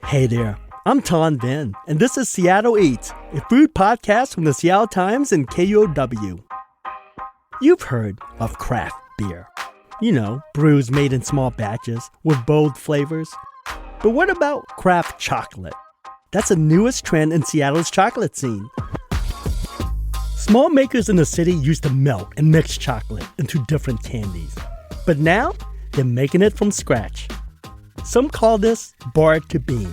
Hey there, I'm Ton Vin, and this is Seattle Eats, a food podcast from the Seattle Times and KUOW. You've heard of craft beer. You know, brews made in small batches with bold flavors. But what about craft chocolate? That's the newest trend in Seattle's chocolate scene. Small makers in the city used to melt and mix chocolate into different candies. But now, they're making it from scratch. Some call this bar to bean.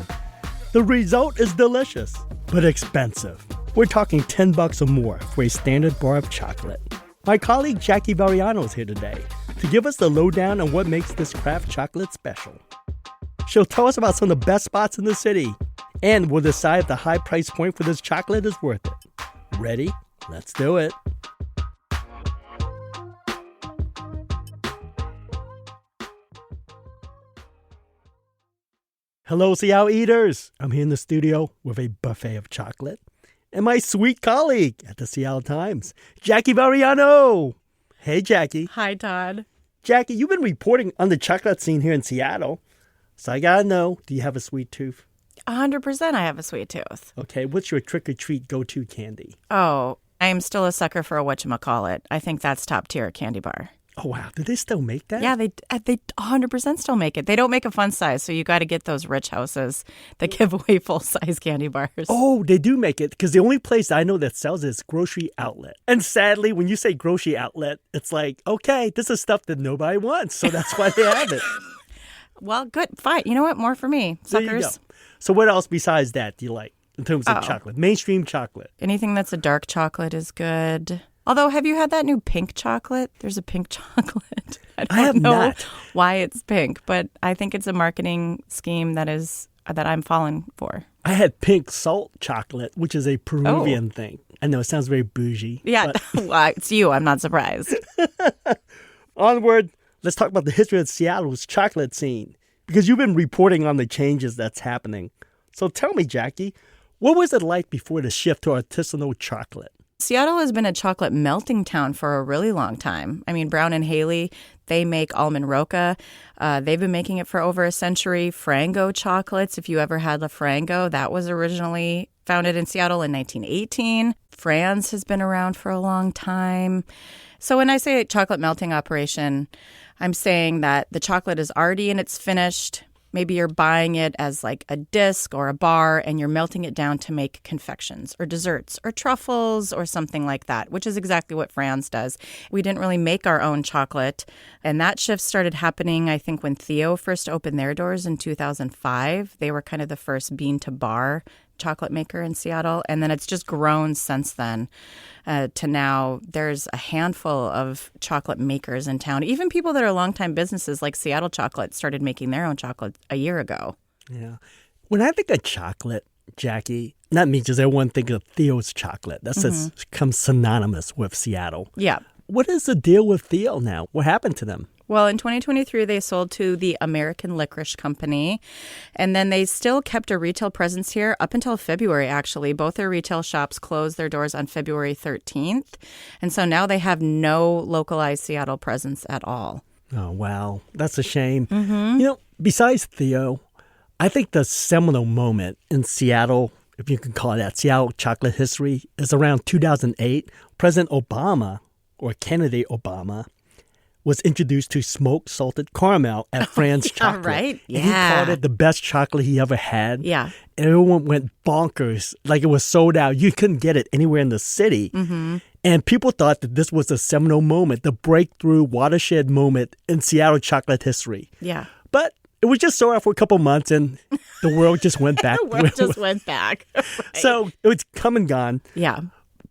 The result is delicious, but expensive. We're talking $10 or more for a standard bar of chocolate. My colleague Jackie Varriano is here today to give us the lowdown on what makes this craft chocolate special. She'll tell us about some of the best spots in the city, and we'll decide if the high price point for this chocolate is worth it. Ready? Let's do it. Hello, Seattle Eaters! I'm here in the studio with a buffet of chocolate and my sweet colleague at the Seattle Times, Jackie Varriano. Hey, Jackie. Hi, Todd. Jackie, you've been reporting on the chocolate scene here in Seattle, so I gotta know, do you have a sweet tooth? 100% I have a sweet tooth. Okay, what's your trick-or-treat go-to candy? Oh, I am still a sucker for a whatchamacallit. I think that's top tier candy bar. Oh, wow. Do they still make that? Yeah, they 100% still make it. They don't make a fun size, so you got to get those rich houses that give away full-size candy bars. Oh, they do make it, because the only place I know that sells it is grocery outlet. And sadly, when you say grocery outlet, it's like, okay, this is stuff that nobody wants, so that's why they have it. Well, good. Fine. You know what? More for me. Suckers. There you go. So what else besides that do you like in terms of chocolate? Mainstream chocolate. Anything that's a dark chocolate is good. Although, have you had that new pink chocolate? There's a pink chocolate. I have don't know not. why it's pink, but I think it's a marketing scheme that I'm falling for. I had pink salt chocolate, which is a Peruvian thing. I know it sounds very bougie. Yeah, well, it's you. I'm not surprised. Onward, let's talk about the history of Seattle's chocolate scene, because you've been reporting on the changes that's happening. So tell me, Jackie, what was it like before the shift to artisanal chocolate? Seattle has been a chocolate melting town for a really long time. I mean, Brown and Haley, they make almond roca. They've been making it for over a century. Frango chocolates, if you ever had La Frango, that was originally founded in Seattle in 1918. Franz has been around for a long time. So when I say chocolate melting operation, I'm saying that the chocolate is already in its finished. Maybe you're buying it as like a disc or a bar and you're melting it down to make confections or desserts or truffles or something like that, which is exactly what Franz does. We didn't really make our own chocolate. And that shift started happening, I think, when KUOW first opened their doors in 2005. They were kind of the first bean-to-bar chocolate maker in Seattle. And then it's just grown since then to now there's a handful of chocolate makers in town. Even people that are longtime businesses like Seattle Chocolate started making their own chocolate a year ago. Yeah. When I think of chocolate, Jackie, not me, just everyone think of KUOW's chocolate. That's just comes synonymous with Seattle. Yeah. What is the deal with KUOW now? What happened to them? Well, in 2023, they sold to the American Licorice Company, and then they still kept a retail presence here up until February, actually. Both their retail shops closed their doors on February 13th, and so now they have no localized Seattle presence at all. Oh, wow. That's a shame. You know, besides KUOW, I think the seminal moment in Seattle, if you can call it that, Seattle chocolate history, is around 2008. President Obama, or candidate Obama, was introduced to smoked salted caramel at Franz Chocolate. Right? Yeah. And he called it the best chocolate he ever had. Yeah. And everyone went bonkers. Like it was sold out. You couldn't get it anywhere in the city. And people thought that this was a seminal moment, the breakthrough watershed moment in Seattle chocolate history. Yeah. But it was just sold out for a couple months and the world just went back. The world just went back. Right. So it was come and gone. Yeah.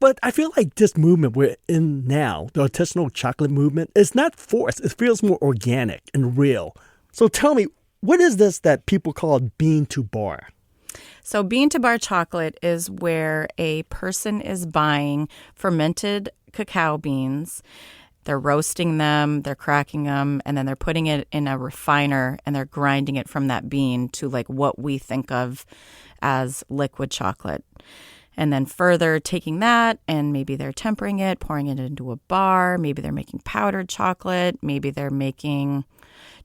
But I feel like this movement we're in now, the artisanal chocolate movement, is not forced. It feels more organic and real. So tell me, what is this that people call bean to bar? So bean-to-bar chocolate is where a person is buying fermented cacao beans. They're roasting them, they're cracking them, and then they're putting it in a refiner and they're grinding it from that bean to like what we think of as liquid chocolate. And then further taking that and maybe they're tempering it, pouring it into a bar. Maybe they're making powdered chocolate. Maybe they're making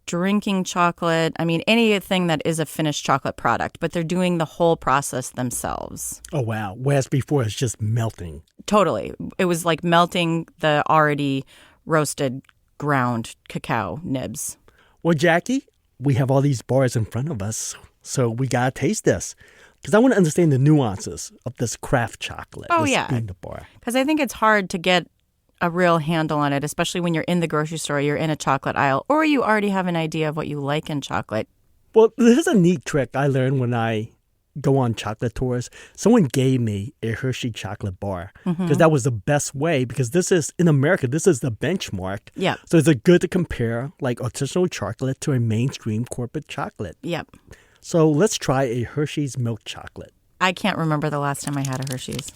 drinking chocolate. I mean, anything that is a finished chocolate product, but they're doing the whole process themselves. Oh, wow. Whereas before it's just melting. Totally. It was like melting the already roasted ground cacao nibs. Well, Jackie, we have all these bars in front of us, so we got to taste this. Because I want to understand the nuances of this craft chocolate. Oh, this yeah. bean to bar. Because I think it's hard to get a real handle on it, especially when you're in the grocery store, you're in a chocolate aisle, or you already have an idea of what you like in chocolate. Well, this is a neat trick I learned when I go on chocolate tours. Someone gave me a Hershey chocolate bar because that was the best way, because this is, in America, this is the benchmark. Yeah. So it's good to compare like artisanal chocolate to a mainstream corporate chocolate. Yep. So let's try a Hershey's milk chocolate. I can't remember the last time I had a Hershey's.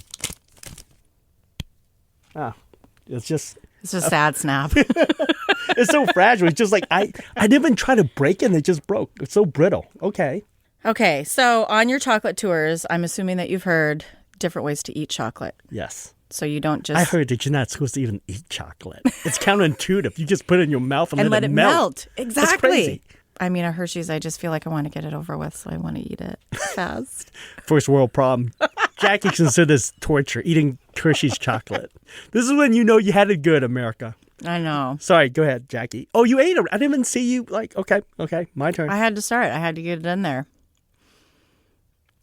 It's just It's a sad snap. it's so fragile. It's just like I didn't even try to break it and it just broke. It's so brittle. Okay. Okay, so on your chocolate tours, I'm assuming that you've heard different ways to eat chocolate. Yes. So you don't just... I heard that you're not supposed to even eat chocolate. It's counterintuitive. You just put it in your mouth and let it melt. Exactly. That's crazy. I mean, a Hershey's, I just feel like I want to get it over with, so I want to eat it fast. First world problem. Jackie considers torture, eating Hershey's chocolate. This is when you know you had it good, America. I know. Sorry, go ahead, Jackie. Oh, you ate it. I didn't even see you. Like, okay, my turn. I had to start. I had to get it in there.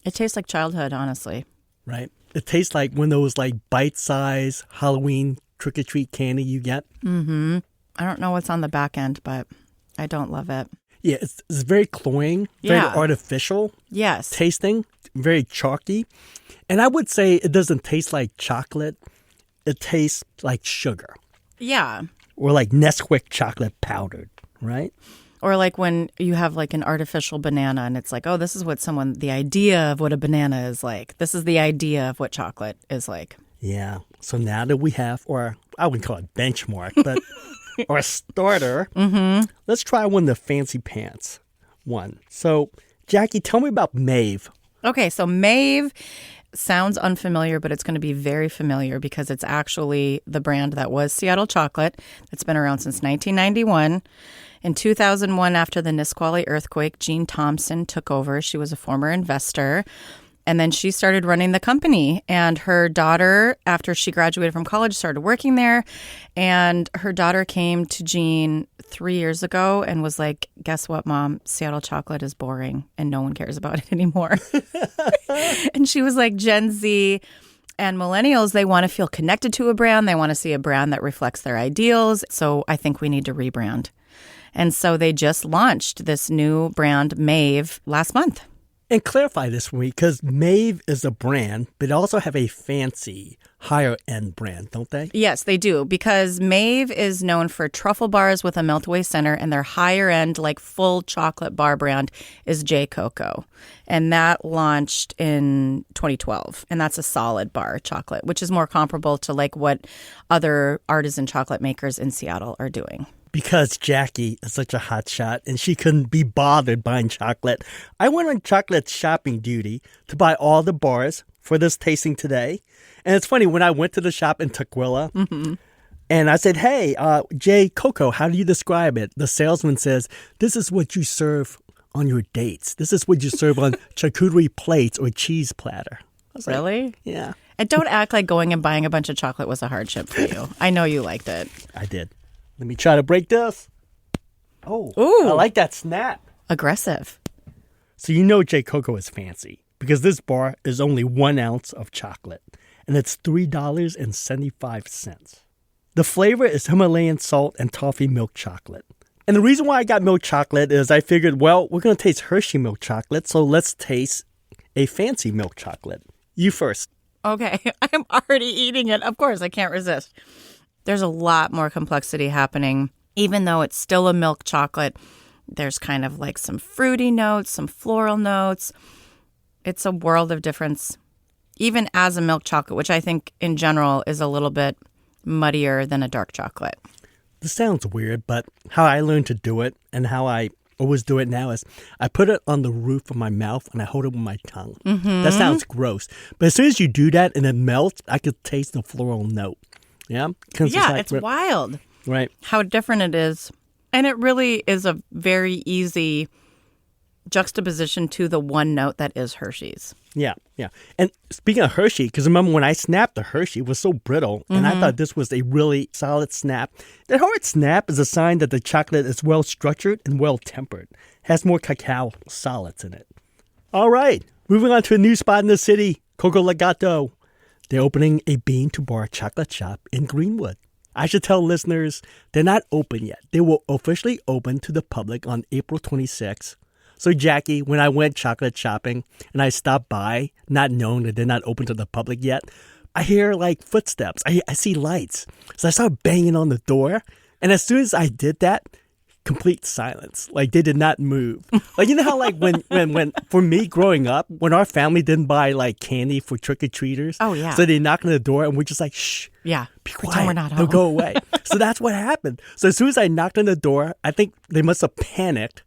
It tastes like childhood, honestly. Right. It tastes like one of those like bite-sized Halloween trick-or-treat candy you get. Mm-hmm. I don't know what's on the back end, but I don't love it. Yeah, it's very cloying, very artificial tasting, very chalky. And I would say it doesn't taste like chocolate. It tastes like sugar. Yeah. Or like Nesquik chocolate powdered, right? Or like when you have like an artificial banana and it's like, oh, this is what the idea of what a banana is like. This is the idea of what chocolate is like. Yeah. So now that we have, or I wouldn't call it benchmark, but or a starter, let's try one of the fancy pants one. So, Jackie, tell me about Maeve. Okay, so Maeve sounds unfamiliar, but it's going to be very familiar because it's actually the brand that was Seattle Chocolate. It's been around since 1991. In 2001, after the Nisqually earthquake, Jean Thompson took over. She was a former investor. And then she started running the company. And her daughter, after she graduated from college, started working there. And her daughter came to Jean 3 years ago and was like, guess what, Mom? Seattle Chocolate is boring and no one cares about it anymore. And she was like, Gen Z and millennials, they want to feel connected to a brand. They want to see a brand that reflects their ideals. So I think we need to rebrand. And so they just launched this new brand, Maeve, last month. And clarify this for me, because Maeve is a brand, but also have a fancy, higher-end brand, don't they? Yes, they do, because Maeve is known for truffle bars with a melt-away center, and their higher-end, like, full chocolate bar brand is J. Cocoa. And that launched in 2012, and that's a solid bar chocolate, which is more comparable to, like, what other artisan chocolate makers in Seattle are doing. Because Jackie is such a hotshot and she couldn't be bothered buying chocolate, I went on chocolate shopping duty to buy all the bars for this tasting today. And it's funny, when I went to the shop in Tukwila, and I said, hey, J. Cocoa, how do you describe it? The salesman says, this is what you serve on your dates. This is what you serve on charcuterie plates or cheese platter. Really? Like, yeah. And don't act like going and buying a bunch of chocolate was a hardship for you. I know you liked it. I did. Let me try to break this. Oh, ooh, I like that snap. Aggressive. So you know J. Cocoa is fancy because this bar is only 1 ounce of chocolate and it's $3.75. The flavor is Himalayan salt and toffee milk chocolate. And the reason why I got milk chocolate is I figured, well, we're going to taste Hershey milk chocolate, so let's taste a fancy milk chocolate. You first. Okay, I'm already eating it. Of course, I can't resist. There's a lot more complexity happening. Even though it's still a milk chocolate, there's kind of like some fruity notes, some floral notes. It's a world of difference, even as a milk chocolate, which I think in general is a little bit muddier than a dark chocolate. This sounds weird, but how I learned to do it and how I always do it now is I put it on the roof of my mouth and I hold it with my tongue. That sounds gross. But as soon as you do that and it melts, I could taste the floral note. Yeah? Yeah, it's wild. Right. How different it is. And it really is a very easy juxtaposition to the one note that is Hershey's. Yeah. And speaking of Hershey, because remember when I snapped the Hershey, it was so brittle, and I thought this was a really solid snap. That hard snap is a sign that the chocolate is well structured and well tempered. Has more cacao solids in it. All right, moving on to a new spot in the city, Coco Legato. They're opening a bean-to-bar chocolate shop in Greenwood. I should tell listeners they're not open yet. They will officially open to the public on April 26th. So, Jackie, when I went chocolate shopping and I stopped by, not knowing that they're not open to the public yet, I hear like footsteps. I see lights. So I started banging on the door. And as soon as I did that, complete silence. Like they did not move. Like, you know how like when for me growing up, when our family didn't buy like candy for trick-or-treaters. Oh, yeah. So they knock on the door and we're just like, shh. Yeah. Be quiet. Pretend we're not home. They'll go away. So that's what happened. So as soon as I knocked on the door, I think they must have panicked.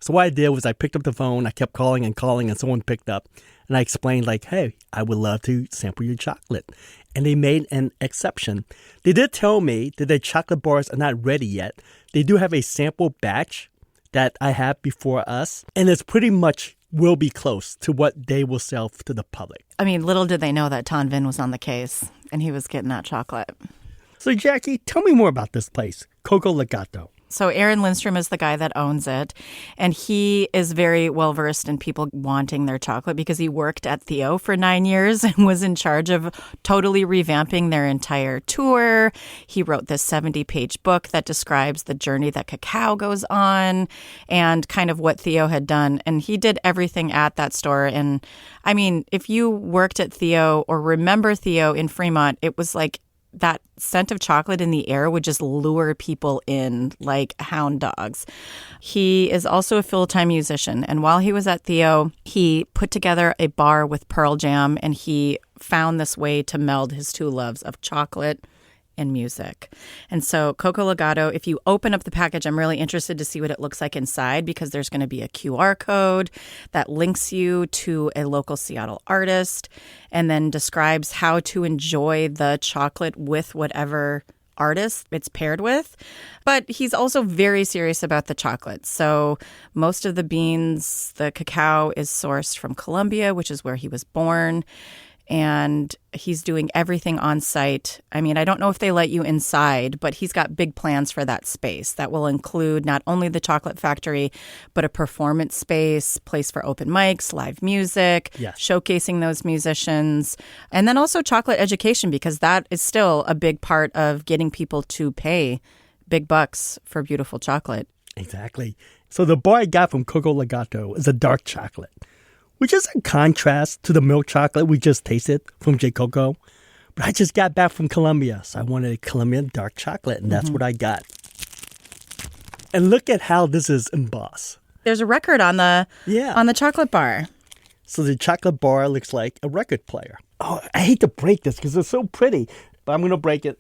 So what I did was I picked up the phone, I kept calling, and someone picked up. And I explained like, hey, I would love to sample your chocolate. And they made an exception. They did tell me that their chocolate bars are not ready yet. They do have a sample batch that I have before us. And it's pretty much will be close to what they will sell to the public. I mean, little did they know that Ton Vin was on the case and he was getting that chocolate. So Jackie, tell me more about this place, Coco Legato. So Aaron Lindstrom is the guy that owns it, and he is very well-versed in people wanting their chocolate because he worked at KUOW for 9 years and was in charge of totally revamping their entire tour. He wrote this 70-page book that describes the journey that cacao goes on and kind of what KUOW had done. And he did everything at that store. And I mean, if you worked at KUOW or remember KUOW in Fremont, it was like that scent of chocolate in the air would just lure people in like hound dogs. He is also a full-time musician. And while he was at KUOW, he put together a bar with Pearl Jam, and he found this way to meld his two loves of chocolate and music. And so Coco Legato, if you open up the package, I'm really interested to see what it looks like inside because there's going to be a QR code that links you to a local Seattle artist and then describes how to enjoy the chocolate with whatever artist it's paired with. But he's also very serious about the chocolate. So most of the beans, the cacao is sourced from Colombia, which is where he was born. And he's doing everything on site. I mean, I don't know if they let you inside, but he's got big plans for that space that will include not only the chocolate factory, but a performance space, place for open mics, live music, yes, showcasing those musicians, and then also chocolate education, because that is still a big part of getting people to pay big bucks for beautiful chocolate. Exactly. So the bar I got from Coco Legato is a dark chocolate, which is a contrast to the milk chocolate we just tasted from J. Coco. But I just got back from Colombia, so I wanted a Colombian dark chocolate, and that's what I got. And look at how this is embossed. There's a record on the chocolate bar. So the chocolate bar looks like a record player. Oh, I hate to break this because it's so pretty, but I'm going to break it.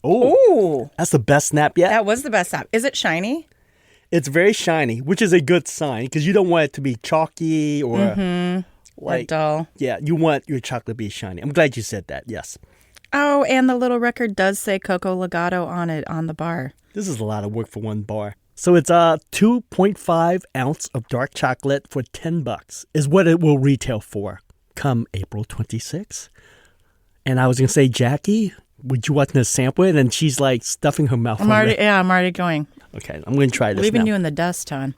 Oh, that's the best snap yet. That was the best snap. Is it shiny? It's very shiny, which is a good sign because you don't want it to be chalky or or dull. Yeah, you want your chocolate to be shiny. I'm glad you said that, yes. Oh, and the little record does say Coco Legato on it on the bar. This is a lot of work for one bar. So it's a 2.5 ounce of dark chocolate for $10 is what it will retail for come April 26th. And I was going to say, Jackie, would you want to sample it? And she's like stuffing her mouth. I'm already going. Okay, I'm going to try this Leaving now. you in the dust, Ton.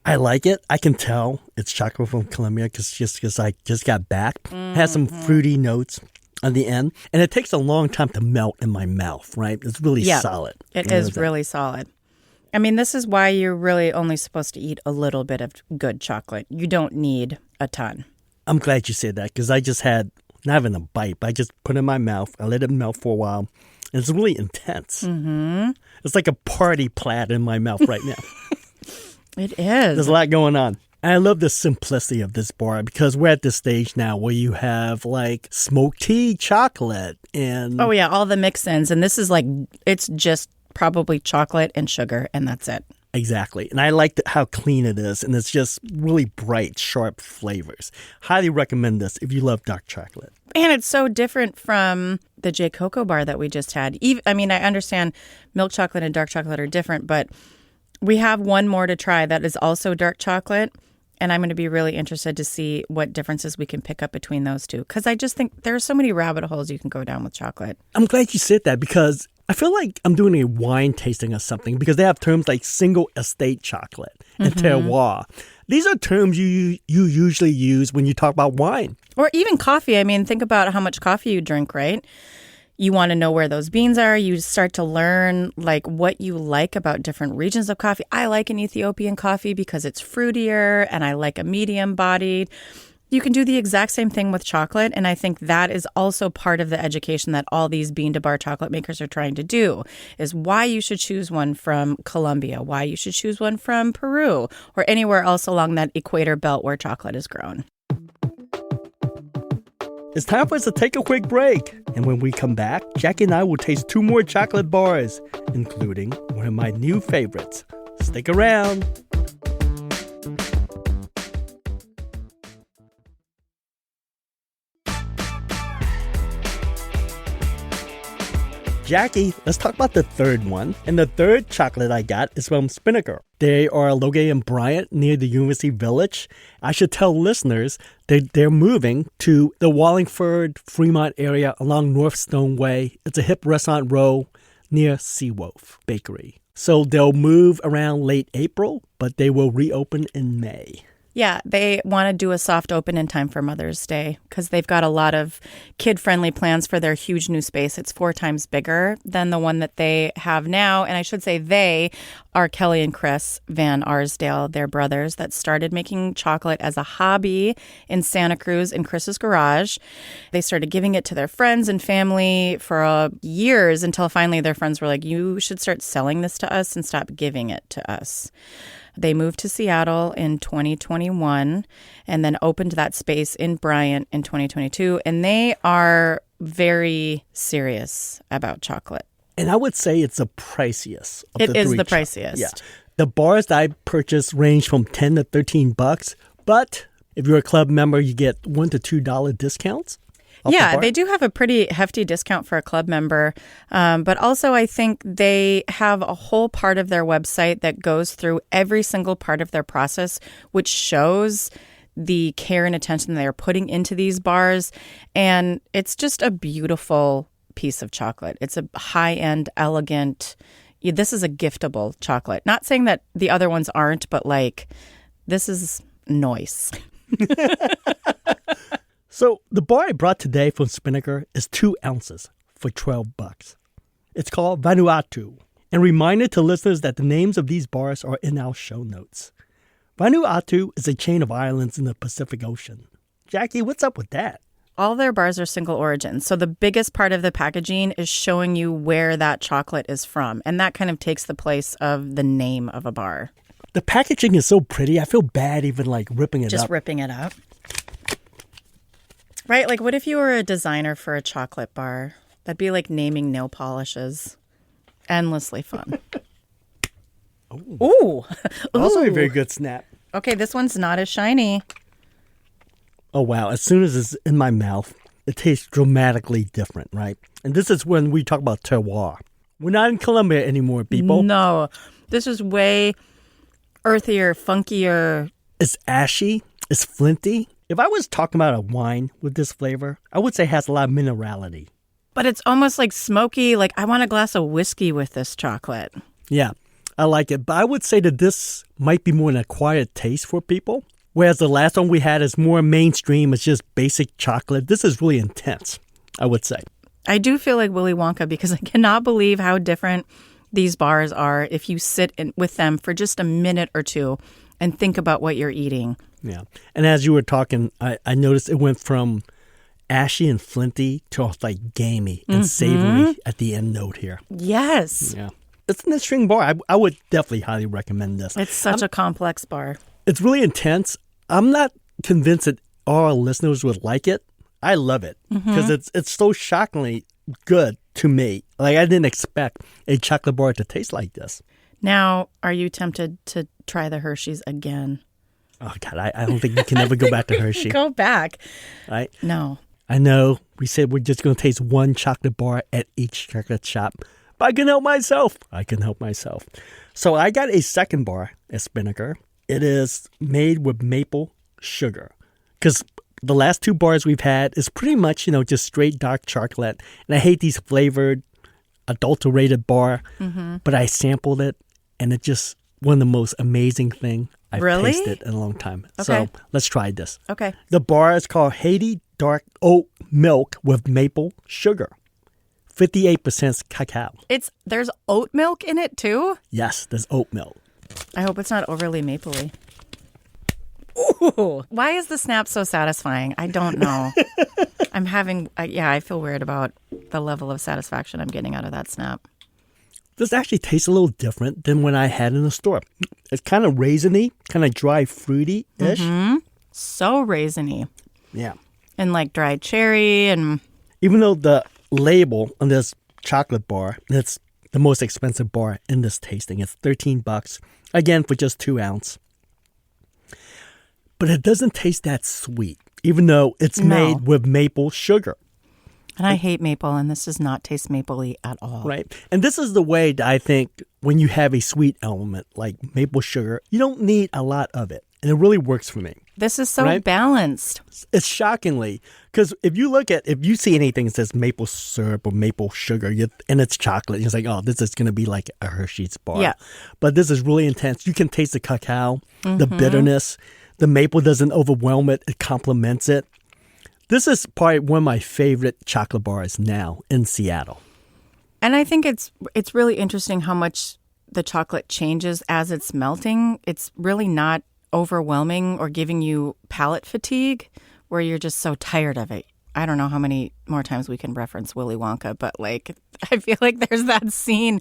I like it. I can tell it's chocolate from Colombia because I just got back. It has some fruity notes on the end. And it takes a long time to melt in my mouth, right? It's really solid. It is really solid. I mean, this is why you're really only supposed to eat a little bit of good chocolate. You don't need a ton. I'm glad you said that because I just had, not even a bite, but I just put it in my mouth. I let it melt for a while. And it's really intense. Mm-hmm. It's like a party plaid in my mouth right now. It is. There's a lot going on. And I love the simplicity of this bar because we're at this stage now where you have like smoked tea chocolate and... Oh, yeah, all the mix-ins. And this is like, it's just probably chocolate and sugar, and that's it. Exactly. And I like how clean it is. And it's just really bright, sharp flavors. Highly recommend this if you love dark chocolate. And it's so different from the J. Coco bar that we just had. I mean, I understand milk chocolate and dark chocolate are different, but We have one more to try that is also dark chocolate. And I'm going to be really interested to see what differences we can pick up between those two. Because I just think there are so many rabbit holes you can go down with chocolate. I'm glad you said that because I feel like I'm doing a wine tasting or something because they have terms like single estate chocolate and terroir. These are terms you usually use when you talk about wine. Or even coffee. I mean, think about how much coffee you drink, right? You want to know where those beans are. You start to learn like what you like about different regions of coffee. I like an Ethiopian coffee because it's fruitier and I like a medium bodied. You can do the exact same thing with chocolate. And I think that is also part of the education that all these bean to bar chocolate makers are trying to do is why you should choose one from Colombia, why you should choose one from Peru or anywhere else along that equator belt where chocolate is grown. It's time for us to take a quick break. And when we come back, Jackie and I will taste 2 more chocolate bars, including one of my new favorites. Stick around. Jackie, let's talk about the third one. And the third chocolate I got is from Spinnaker. They are located in Bryant near the University Village. I should tell listeners that they're moving to the Wallingford, Fremont area along North Stoneway. It's a hip restaurant row near Seawolf Bakery. So they'll move around late April, but they will reopen in May. Yeah, they want to do a soft open in time for Mother's Day because they've got a lot of kid-friendly plans for their huge new space. It's 4 times bigger than the one that they have now. And I should say they are Kelly and Chris Van Arsdale, their brothers, that started making chocolate as a hobby in Santa Cruz in Chris's garage. They started giving it to their friends and family for years until finally their friends were like, you should start selling this to us and stop giving it to us. They moved to Seattle in 2021 and then opened that space in Bryant in 2022. And they are very serious about chocolate. And I would say it's the priciest of the three. It is the priciest. Yeah. The bars that I purchased range from $10 to $13, but if you're a club member, you get $1 to $2 discounts. Yeah, they do have a pretty hefty discount for a club member. But also, I think they have a whole part of their website that goes through every single part of their process, which shows the care and attention they're putting into these bars. And it's just a beautiful piece of chocolate. It's a high-end, elegant, this is a giftable chocolate. Not saying that the other ones aren't, but like, this is nice. So the bar I brought today from Spinnaker is 2 ounces for $12. It's called Vanuatu. And reminder to listeners that the names of these bars are in our show notes. Vanuatu is a chain of islands in the Pacific Ocean. Jackie, what's up with that? All their bars are single origin. So the biggest part of the packaging is showing you where that chocolate is from. And that kind of takes the place of the name of a bar. The packaging is so pretty. I feel bad even like ripping it up. Just ripping it up. Right? Like, what if you were a designer for a chocolate bar? That'd be like naming nail polishes. Endlessly fun. Ooh. Also a very good snap. Okay, this one's not as shiny. Oh, wow. As soon as it's in my mouth, it tastes dramatically different, right? And this is when we talk about terroir. We're not in Colombia anymore, people. No. This is way earthier, funkier. It's ashy. It's flinty. If I was talking about a wine with this flavor, I would say it has a lot of minerality. But it's almost like smoky. Like, I want a glass of whiskey with this chocolate. Yeah, I like it. But I would say that this might be more an acquired taste for people. Whereas the last one we had is more mainstream. It's just basic chocolate. This is really intense, I would say. I do feel like Willy Wonka because I cannot believe how different these bars are if you sit with them for just a minute or two and think about what you're eating. Yeah. And as you were talking, I noticed it went from ashy and flinty to like gamey and savory at the end note here. Yes. Yeah. It's an interesting bar. I would definitely highly recommend this. It's such a complex bar. It's really intense. I'm not convinced that all our listeners would like it. I love it because it's so shockingly good to me. Like, I didn't expect a chocolate bar to taste like this. Now, are you tempted to try the Hershey's again? Oh, God, I don't think you can ever go back to Hershey. Go back. Right? No. I know we said we're just going to taste one chocolate bar at each chocolate shop, I can help myself. I can help myself. So I got a second bar at Spinnaker. It is made with maple sugar. Because the last two bars we've had is pretty much, just straight dark chocolate. And I hate these flavored, adulterated bar. But I sampled it, and it's just one of the most amazing things I've tasted in a long time. Okay. So let's try this. Okay. The bar is called Haiti Dark Oat Milk with Maple Sugar. 58% cacao. There's oat milk in it too? Yes, there's oat milk. I hope it's not overly mapley. Ooh, why is the snap so satisfying? I don't know. I feel weird about the level of satisfaction I'm getting out of that snap. This actually tastes a little different than when I had in the store. It's kind of raisiny, kind of dry, fruity-ish. So raisiny. Yeah. And like dried cherry and... Even though the label on this chocolate bar, it's the most expensive bar in this tasting. It's $13, again, for just 2 ounce. But it doesn't taste that sweet, even though it's made with maple sugar. And I hate maple, and this does not taste mapley at all. Right. And this is the way that I think when you have a sweet element like maple sugar, you don't need a lot of it. And it really works for me. This is so balanced. It's shockingly, because if you see anything that says maple syrup or maple sugar and it's chocolate, you're like, oh, this is going to be like a Hershey's bar. Yeah. But this is really intense. You can taste the cacao, the bitterness. The maple doesn't overwhelm it. It complements it. This is probably one of my favorite chocolate bars now in Seattle. And I think it's really interesting how much the chocolate changes as it's melting. It's really not overwhelming or giving you palate fatigue where you're just so tired of it. I don't know how many more times we can reference Willy Wonka, but I feel like there's that scene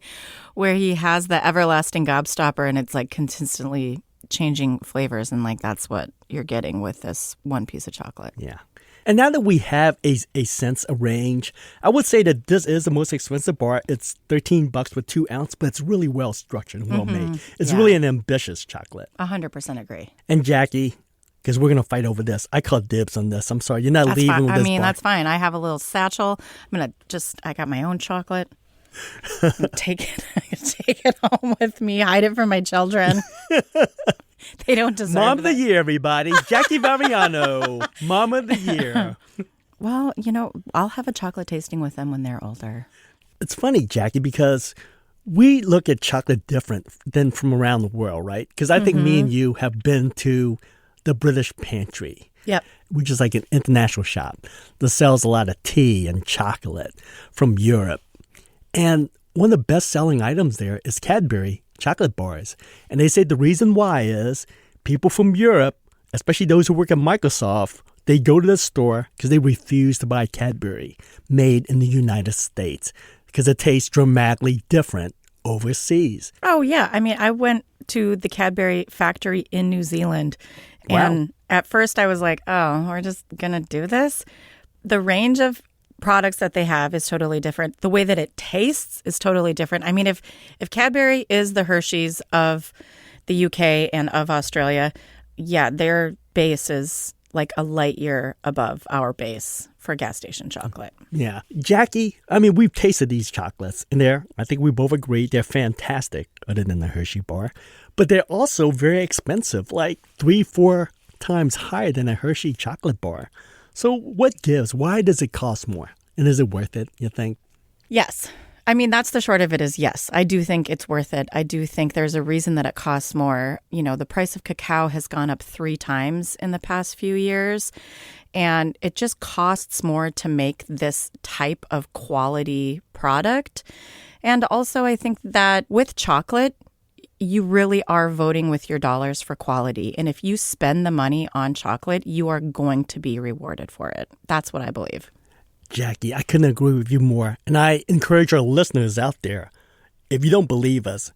where he has the everlasting gobstopper and it's like consistently changing flavors, and that's what you're getting with this one piece of chocolate. Yeah. And now that we have a sense of range, I would say that this is the most expensive bar. It's $13 for 2 ounce, but it's really well structured and well made. It's really an ambitious chocolate. 100% agree. And Jackie, because we're going to fight over this, I call dibs on this. I'm sorry. You're not leaving with this bar. That's fine. I have a little satchel. I got my own chocolate. Take it home with me. Hide it from my children. They don't deserve Mom of that. the year, everybody. Jackie Varriano. Mom of the year. Well, I'll have a chocolate tasting with them when they're older. It's funny, Jackie, because we look at chocolate different than from around the world, right? Because I think me and you have been to the British Pantry. Yep. Which is like an international shop that sells a lot of tea and chocolate from Europe. And one of the best-selling items there is Cadbury chocolate bars. And they say the reason why is people from Europe, especially those who work at Microsoft, they go to the store because they refuse to buy Cadbury made in the United States because it tastes dramatically different overseas. Oh, yeah. I went to the Cadbury factory in New Zealand. And at first I was like, oh, we're just going to do this? The range of products that they have is totally different. The way that it tastes is totally different. If Cadbury is the Hershey's of the UK and of Australia, yeah, their base is like a light year above our base for gas station chocolate. Yeah. Jackie, we've tasted these chocolates, and I think we both agree they're fantastic, other than the Hershey bar. But they're also very expensive, like 3-4 times higher than a Hershey chocolate bar. So what gives? Why does it cost more? And is it worth it, you think? Yes. That's the short of it is yes. I do think it's worth it. I do think there's a reason that it costs more. The price of cacao has gone up 3 times in the past few years. And it just costs more to make this type of quality product. And also I think that with chocolate, you really are voting with your dollars for quality. And if you spend the money on chocolate, you are going to be rewarded for it. That's what I believe. Jackie, I couldn't agree with you more. And I encourage our listeners out there, if you don't believe us,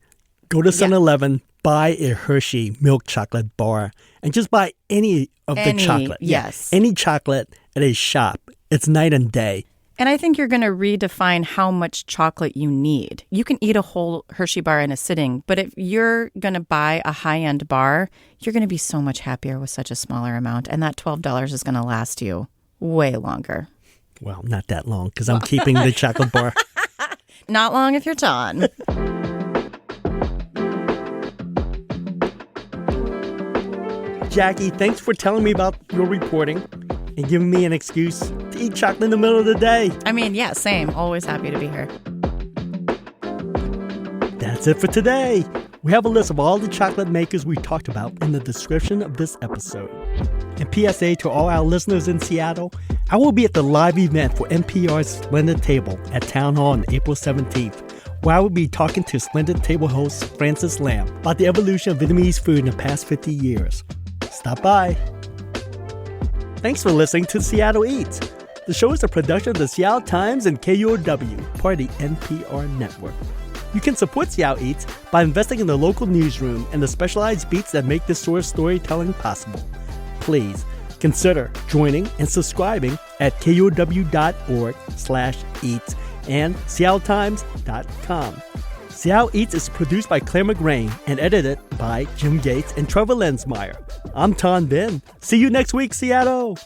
go to 7-Eleven, buy a Hershey milk chocolate bar, and just buy any of the chocolate. Yes. Any chocolate at a shop. It's night and day. And I think you're going to redefine how much chocolate you need. You can eat a whole Hershey bar in a sitting, but if you're going to buy a high-end bar, you're going to be so much happier with such a smaller amount. And that $12 is going to last you way longer. Well, not that long, because I'm keeping the chocolate bar. Not long if you're Ton. Jackie, thanks for telling me about your reporting and giving me an excuse to eat chocolate in the middle of the day. I mean, yeah, same. Always happy to be here. That's it for today. We have a list of all the chocolate makers we talked about in the description of this episode. And PSA to all our listeners in Seattle, I will be at the live event for NPR's Splendid Table at Town Hall on April 17th, where I will be talking to Splendid Table host Francis Lam about the evolution of Vietnamese food in the past 50 years. Stop by. Thanks for listening to Seattle Eats. The show is a production of the Seattle Times and KUOW, part of the NPR network. You can support Seattle Eats by investing in the local newsroom and the specialized beats that make this sort of storytelling possible. Please consider joining and subscribing at kuow.org/eats and seattletimes.com. Seattle Eats is produced by Claire McGrain and edited by Jim Gates and Trevor Lensmeyer. I'm Ton Ben. See you next week, Seattle.